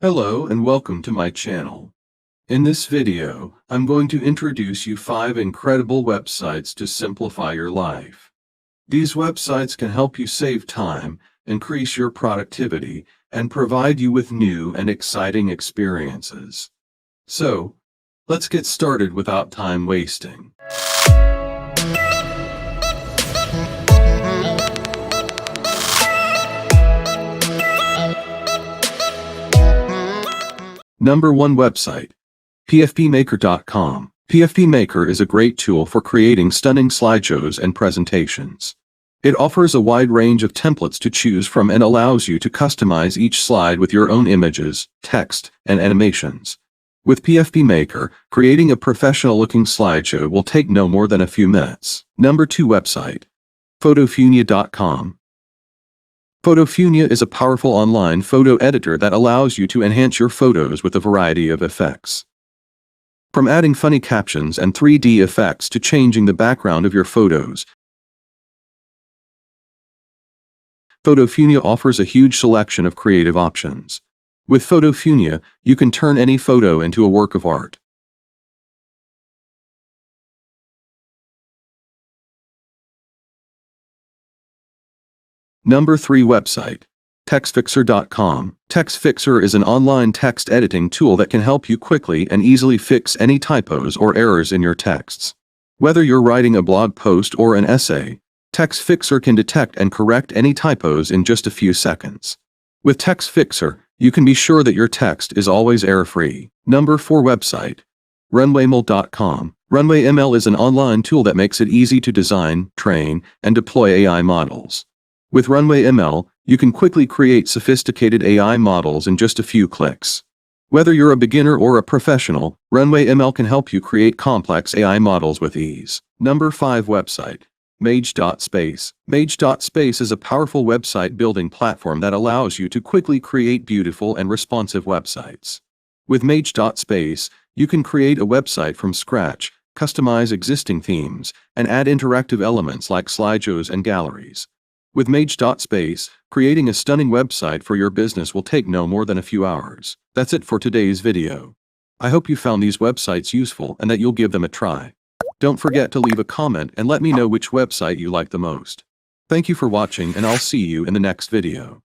Hello and welcome to my channel. In this video, I'm going to introduce you 5 incredible websites to simplify your life. These websites can help you save time, increase your productivity, and provide you with new and exciting experiences. So, let's get started without time wasting. Number 1 website, pfpmaker.com. pfpmaker is a great tool for creating stunning slideshows and presentations. It offers a wide range of templates to choose from and allows you to customize each slide with your own images, text, and animations. With pfpmaker, creating a professional-looking slideshow will take no more than a few minutes. Number 2 website, photofunia.com. Photofunia is a powerful online photo editor that allows you to enhance your photos with a variety of effects. From adding funny captions and 3D effects to changing the background of your photos, Photofunia offers a huge selection of creative options. With Photofunia, you can turn any photo into a work of art. Number 3 website, TextfcWorld.com. TextfcWorld is an online text editing tool that can help you quickly and easily fix any typos or errors in your texts. Whether you're writing a blog post or an essay, TextfcWorld can detect and correct any typos in just a few seconds. With TextfcWorld, you can be sure that your text is always error-free. Number 4 website, RunwayML.com. RunwayML is an online tool that makes it easy to design, train, and deploy AI models. With RunwayML, you can quickly create sophisticated AI models in just a few clicks. Whether you're a beginner or a professional, RunwayML can help you create complex AI models with ease. Number 5 website, Mage.space. Mage.space is a powerful website building platform that allows you to quickly create beautiful and responsive websites. With Mage.space, you can create a website from scratch, customize existing themes, and add interactive elements like slideshows and galleries. With Mage.space, creating a stunning website for your business will take no more than a few hours. That's it for today's video. I hope you found these websites useful and that you'll give them a try. Don't forget to leave a comment and let me know which website you like the most. Thank you for watching and I'll see you in the next video.